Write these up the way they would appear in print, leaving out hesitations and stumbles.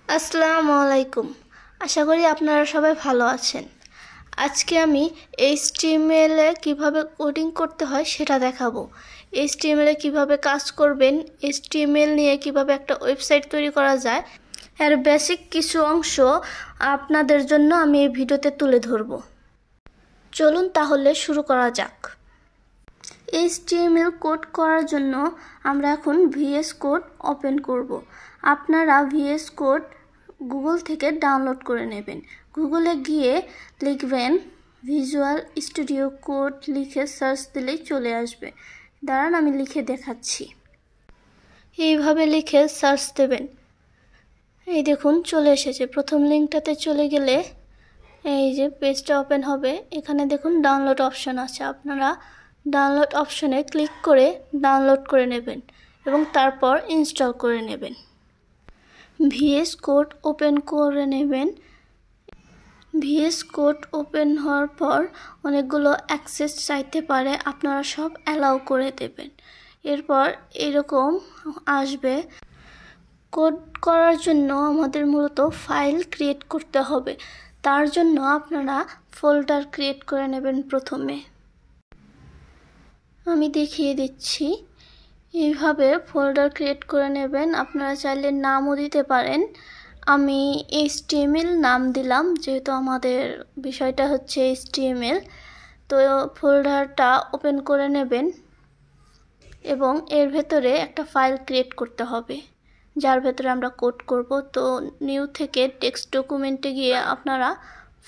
আসসালামু আলাইকুম। আশা করি আপনারা সবাই ভালো আছেন। আজকে আমি HTML এ কিভাবে কোডিং করতে হয় সেটা দেখাবো। HTML এ কিভাবে কাজ করবেন, HTML নিয়ে কিভাবে একটা ওয়েবসাইট তৈরি করা যায়, এর বেসিক কিছু অংশ আপনাদের জন্য আমি এই ভিডিওতে তুলে ধরব। চলুন তাহলে শুরু করা যাক। HTML কোড করার জন্য আমরা এখন VS কোড ওপেন করব। আপনারা VS কোড গুগল থেকে ডাউনলোড করে নেবেন। গুগলে গিয়ে লিখবেন ভিজুয়াল স্টুডিও কোড, লিখে সার্চ দিলেই চলে আসবে। দাঁড়ান আমি লিখে দেখাচ্ছি। এইভাবে লিখে সার্চ দেবেন। এই দেখুন চলে এসেছে। প্রথম লিঙ্কটাতে চলে গেলে এই যে পেজটা ওপেন হবে। এখানে দেখুন ডাউনলোড অপশন আছে। আপনারা ডাউনলোড অপশনে ক্লিক করে ডাউনলোড করে নেবেন এবং তারপর ইনস্টল করে নেবেন। VS কোড ওপেন করে নেবেন। VS কোড ওপেন হওয়ার পর অনেকগুলো অ্যাক্সেস চাইতে পারে, আপনারা সব অ্যালাউ করে দেবেন। এরপর এরকম আসবে। কোড করার জন্য আমাদের মূলত ফাইল ক্রিয়েট করতে হবে। তার জন্য আপনারা ফোল্ডার ক্রিয়েট করে নেবেন প্রথমে। আমি দেখিয়ে দিচ্ছি। এইভাবে ফোল্ডার ক্রিয়েট করে নেবেন। আপনারা চাইলে নামও দিতে পারেন। আমি HTML নাম দিলাম, যেহেতু আমাদের বিষয়টা হচ্ছে HTML। তো ফোল্ডারটা ওপেন করে নেবেন এবং এর ভেতরে একটা ফাইল ক্রিয়েট করতে হবে, যার ভেতরে আমরা কোড করব। তো নিউ থেকে টেক্সট ডকুমেন্টে গিয়ে আপনারা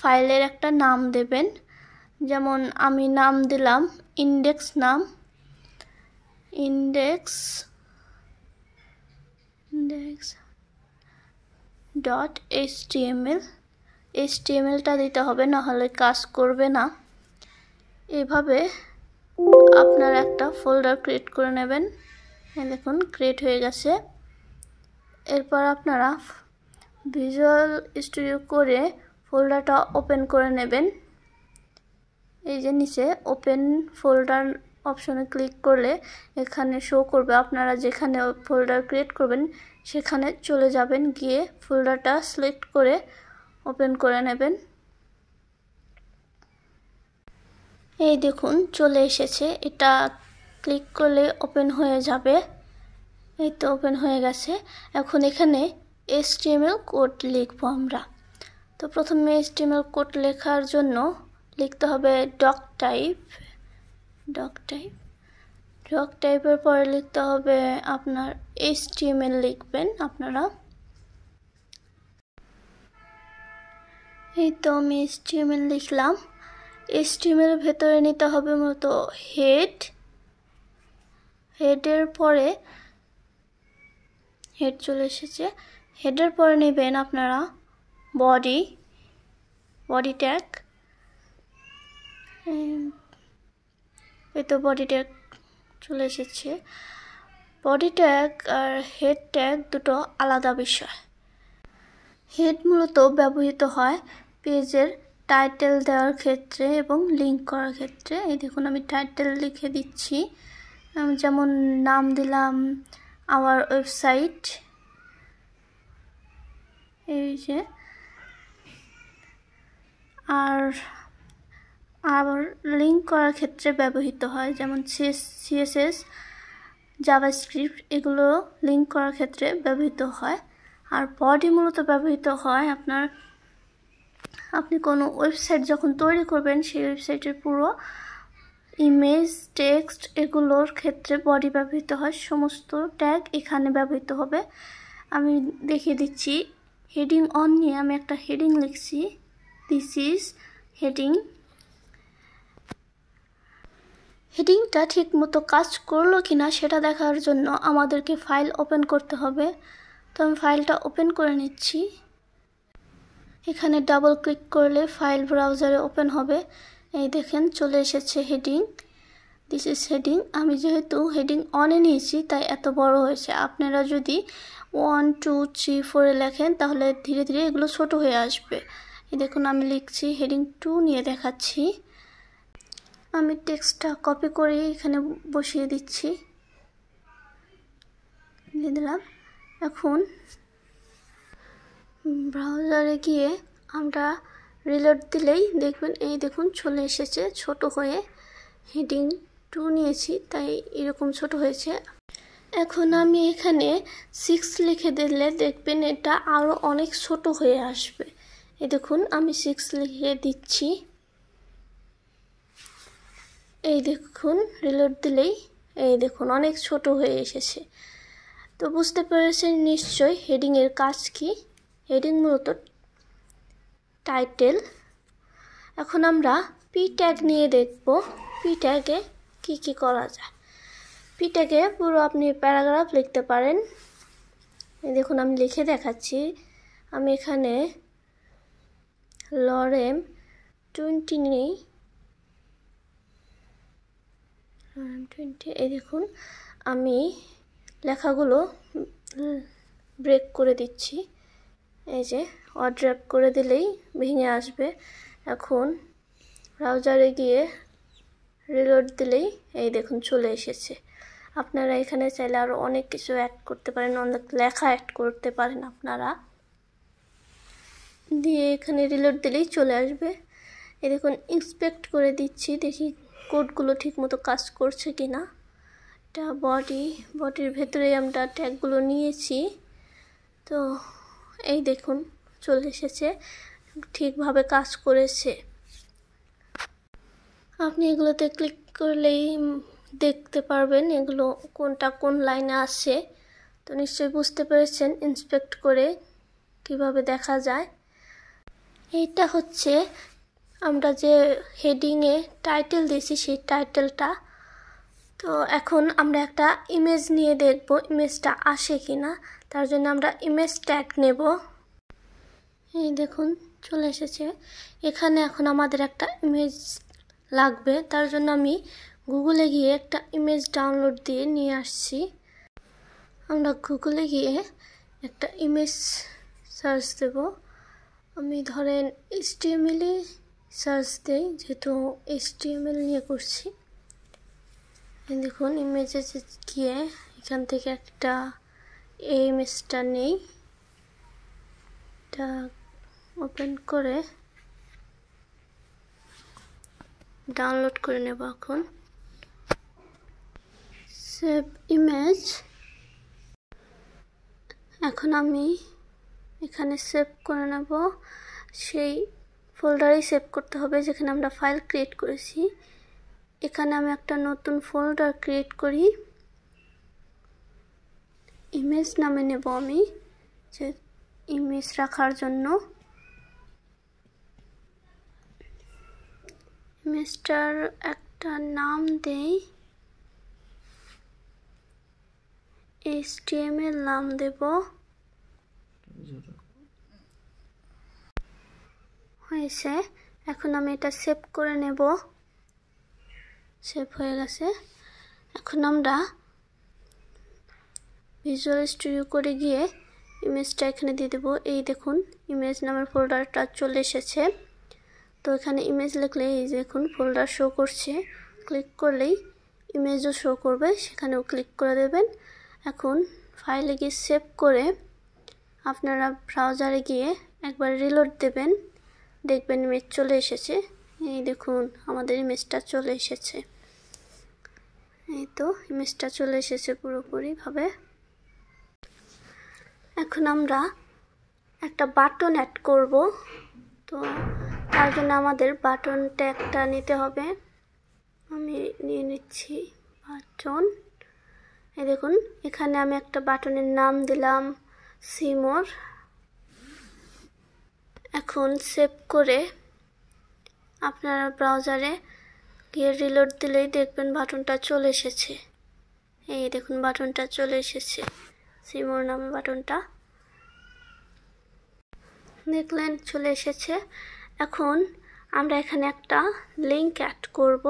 ফাইলের একটা নাম দেবেন। যেমন আমি নাম দিলাম ইন্ডেক্স নাম, index.html। HTMLটা দিতে হবে, না হলে কাজ করবে না। এইভাবে আপনারা একটা ফোল্ডার ক্রিয়েট করে নেবেন। দেখুন ক্রিয়েট হয়ে গেছে। এরপর আপনারা ভিজুয়াল স্টুডিও করে ফোল্ডারটা ওপেন করে নেবেন। এই যে নিচে ওপেন ফোল্ডার অপশনে ক্লিক করলে এখানে শো করবে। আপনারা যেখানে ফোল্ডার ক্রিয়েট করবেন সেখানে চলে যাবেন, গিয়ে ফোল্ডারটা সিলেক্ট করে ওপেন করে নেবেন। এই দেখুন চলে এসেছে। এটা ক্লিক করলে ওপেন হয়ে যাবে। এই তো ওপেন হয়ে গেছে। এখন এখানে HTML কোড লিখবো আমরা। তো প্রথমে HTML কোড লেখার জন্য লিখতে হবে ডক টাইপের পরে লিখতে হবে আপনার HTML লিখবেন আপনারা। এই তো আমি HTML লিখলাম। HTML ভেতরে নিতে হবে মূলত হেডের পরে হেড চলে এসেছে। হেডের পরে নেবেন আপনারা বডি ট্যাগ। এই তো বডি ট্যাগ চলে এসেছে। বডি ট্যাগ আর হেড ট্যাগ দুটো আলাদা বিষয়। হেড মূলত ব্যবহৃত হয় পেজের টাইটেল দেওয়ার ক্ষেত্রে এবং লিঙ্ক করার ক্ষেত্রে। এই দেখুন আমি টাইটেল লিখে দিচ্ছি। আমি যেমন নাম দিলাম আওয়ার ওয়েবসাইট। এই যে আর লিঙ্ক করার ক্ষেত্রে ব্যবহৃত হয়, যেমন CSS, জাভাস্ক্রিপ্ট, এগুলো লিঙ্ক করার ক্ষেত্রে ব্যবহৃত হয়। আর বডি মূলত ব্যবহৃত হয় আপনি কোনো ওয়েবসাইট যখন তৈরি করবেন সেই ওয়েবসাইটের পুরো ইমেজ, টেক্সট এগুলোর ক্ষেত্রে বডি ব্যবহৃত হয়। সমস্ত ট্যাগ এখানে ব্যবহৃত হবে। আমি দেখিয়ে দিচ্ছি। হেডিং অন নিয়ে আমি একটা হেডিং লিখছি, দিস ইজ হেডিং। হেডিংটা ঠিক মতো কাজ করলো কিনা সেটা দেখার জন্য আমাদেরকে ফাইল ওপেন করতে হবে। তো আমি ফাইলটা ওপেন করে নিচ্ছি। এখানে ডাবল ক্লিক করলে ফাইল ব্রাউজারে ওপেন হবে। এই দেখেন চলে এসেছে হেডিং, দিস ইজ হেডিং। আমি যেহেতু হেডিং অনে নিয়েছি তাই এত বড় হয়েছে। আপনারা যদি 1, 2, 3, 4 লেখেন তাহলে ধীরে ধীরে এগুলো ছোট হয়ে আসবে। এই দেখুন আমি লিখছি হেডিং 2 নিয়ে দেখাচ্ছি। আমি টেক্সটটা কপি করে এখানে বসিয়ে দিচ্ছি, দিয়ে দিলাম। এখন ব্রাউজারে গিয়ে আমরা রিলোড দিলেই দেখবেন এই দেখুন চলে এসেছে ছোট হয়ে। হেডিং 2 নিয়েছি তাই এরকম ছোট হয়েছে। এখন আমি এখানে 6 লিখে দিলে দেখবেন এটা আরও অনেক ছোট হয়ে আসবে। এই দেখুন আমি 6 লিখে দিচ্ছি, এই দেখুন রিলোড দিলেই এই দেখুন অনেক ছোট হয়ে এসেছে। তো বুঝতে পেরেছেন নিশ্চয়ই হেডিংয়ের কাজ কি। হেডিং মূলত টাইটেল। এখন আমরা পি ট্যাগ নিয়ে দেখব পি ট্যাগে কি করা যায়। পি ট্যাগে পুরো আপনি প্যারাগ্রাফ লিখতে পারেন। এই দেখুন আমি লিখে দেখাচ্ছি। আমি এখানে লরেম 20 নেই, 20। এই দেখুন আমি লেখাগুলো ব্রেক করে দিচ্ছি, এই যে অড্র্যাপ করে দিলেই ভেঙে আসবে। এখন ব্রাউজারে গিয়ে রিলোড দিলেই এই দেখুন চলে এসেছে। আপনারা এখানে চাইলে আরও অনেক কিছু অ্যাড করতে পারেন, অনেক লেখা অ্যাড করতে পারেন আপনারা, দিয়ে এখানে রিলোড দিলেই চলে আসবে। এই দেখুন ইন্সপেক্ট করে দিচ্ছি, দেখি কোডগুলো ঠিকমতো কাজ করছে কি না। এটা বডির ভেতরেই আমরা ট্যাগগুলো নিয়েছি। তো এই দেখুন চলে এসেছে, ঠিকভাবে কাজ করেছে। আপনি এগুলোতে ক্লিক করলেই দেখতে পারবেন এগুলো কোনটা কোন লাইনে আছে। তো নিশ্চয়ই বুঝতে পেরেছেন ইন্সপেক্ট করে কিভাবে দেখা যায়। এইটা হচ্ছে আমরা যে হেডিংয়ে টাইটেল দিয়েছি সেই টাইটেলটা। তো এখন আমরা একটা ইমেজ নিয়ে দেখব ইমেজটা আসে কি না। তার জন্য আমরা ইমেজ ট্যাগ নেব। এই দেখুন চলে এসেছে। এখানে এখন আমাদের একটা ইমেজ লাগবে, তার জন্য আমি গুগলে গিয়ে একটা ইমেজ ডাউনলোড দিয়ে নিয়ে আসছি। আমরা গুগলে গিয়ে একটা ইমেজ সার্চ দেব। আমি ধরেন HTML সার্চ দেই, যেহেতু HTML নিয়ে করছি। দেখুন ইমেজে গিয়ে এখান থেকে একটা এই ইমেজটা নেই, এটা ওপেন করে ডাউনলোড করে নেব। এখন সেভ ইমেজ। এখন আমি এখানে সেভ করে নেব। সেই ফোল্ডারেই সেভ করতে হবে যেখানে আমরা ফাইল ক্রিয়েট করেছি। এখানে আমি একটা নতুন ফোল্ডার ক্রিয়েট করি, ইমেজ নামে নেব আমি, যে ইমেজ রাখার জন্য। ইমেজটার একটা নাম দেই, HTML নাম দেব। হয়েছে। এখন আমি এটা সেভ করে নেব। সেভ হয়ে গেছে। এখন আমরা ভিজুয়াল স্টুডিও করে গিয়ে ইমেজটা এখানে দিয়ে দেবো। এই দেখুন ইমেজ নামের ফোল্ডারটা চলে এসেছে। তো এখানে ইমেজ লিখলে এই যে দেখুন ফোল্ডার শো করছে, ক্লিক করলেই ইমেজও শো করবে, সেখানেও ক্লিক করে দেবেন। এখন ফাইলে গিয়ে সেভ করে আপনারা ব্রাউজারে গিয়ে একবার রিলোড দেবেন, দেখবেন ইমেজ চলে এসেছে। এই দেখুন আমাদের ইমেজটা চলে এসেছে। এই তো ইমেজটা চলে এসেছে পুরোপুরিভাবে। এখন আমরা একটা বাটন অ্যাড করব। তো তার জন্য আমাদের বাটন ট্যাগটা নিতে হবে। আমি নিয়ে নিচ্ছি বাটন। এই দেখুন এখানে আমি একটা বাটনের নাম দিলাম সিমোর। এখন সেভ করে আপনারা ব্রাউজারে গিয়ে রিলোড দিলেই দেখবেন বাটনটা চলে এসেছে। এই দেখুন বাটনটা চলে এসেছে, সিমোর নামে বাটনটা দেখলেন চলে এসেছে। এখন আমরা এখানে একটা লিংক অ্যাড করব।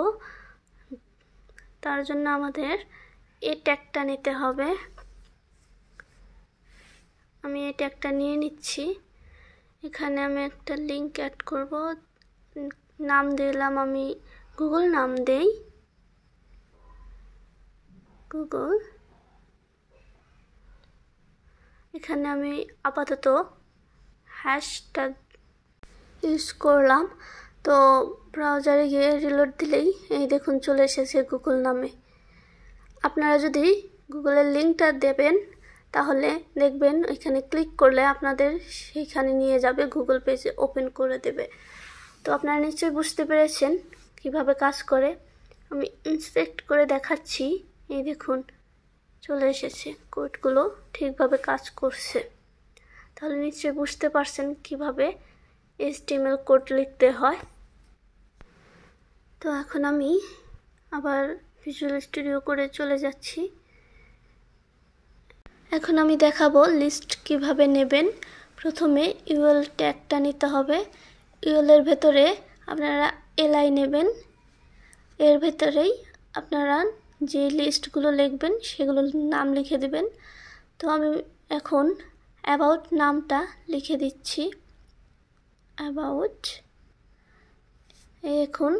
তার জন্য আমাদের এই ট্যাগটা নিতে হবে। আমি এই ট্যাগটা নিয়ে নিচ্ছি। এখানে আমি একটা লিংক অ্যাড করব। নাম দিলাম আমি গুগল, নাম দেই গুগল। এখানে আমি আপাতত হ্যাশট্যাগ ইউজ করলাম। তো ব্রাউজারে গিয়ে রিলোড দিলেই এই দেখুন চলে এসেছে গুগল নামে। আপনারা যদি গুগলের লিঙ্কটা দেবেন তাহলে দেখবেন এখানে ক্লিক করলে আপনাদের সেখানে নিয়ে যাবে, গুগল পেজে ওপেন করে দেবে। তো আপনারা নিশ্চয়ই বুঝতে পেরেছেন কিভাবে কাজ করে। আমি ইন্সপেক্ট করে দেখাচ্ছি। এই দেখুন চলে এসেছে, কোডগুলো ঠিকভাবে কাজ করছে। তাহলে নিশ্চয়ই বুঝতে পারছেন কিভাবে HTML কোড লিখতে হয়। তো এখন আমি আবার ভিজুয়াল স্টুডিও করে চলে যাচ্ছি। এখন আমি দেখাবো লিস্ট কিভাবে নেবেন। প্রথমে UL ট্যাগটা নিতে হবে। UL এর ভেতরে আপনারা LI নেবেন। এর ভেতরেই আপনারা যে লিস্টগুলো লিখবেন সেগুলোর নাম লিখে দেবেন। তো আমি এখন অ্যাবাউট নামটা লিখে দিচ্ছি। অ্যাবাউট। এখন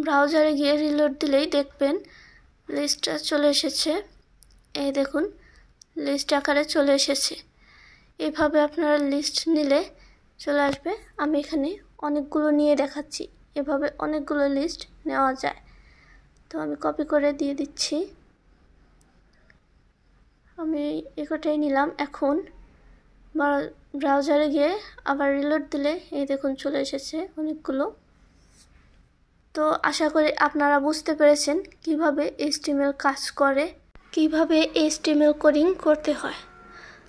ব্রাউজারে গিয়ে রিলোড দিলেই দেখবেন লিস্টটা চলে এসেছে। এই দেখুন লিস্ট আকারে চলে এসেছে। এভাবে আপনারা লিস্ট নিলে চলে আসবে। আমি এখানে অনেকগুলো নিয়ে দেখাচ্ছি, এভাবে অনেকগুলো লিস্ট নেওয়া যায়। তো আমি কপি করে দিয়ে দিচ্ছি। আমি একটাই নিলাম। এখন ব্রাউজারে গিয়ে আবার রিলোড দিলে এই দেখুন চলে এসেছে অনেকগুলো। তো আশা করি আপনারা বুঝতে পেরেছেন কিভাবে HTML কাজ করে, কিভাবে HTML কোডিং করতে হয়।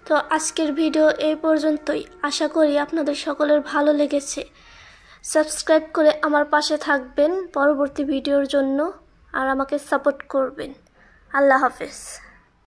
তো আজকের ভিডিও এই পর্যন্তই। আশা করি আপনাদের সকলের ভালো লেগেছে। সাবস্ক্রাইব করে আমার পাশে থাকবেন পরবর্তী ভিডিওর জন্য, আর আমাকে সাপোর্ট করবেন। আল্লাহ হাফেজ।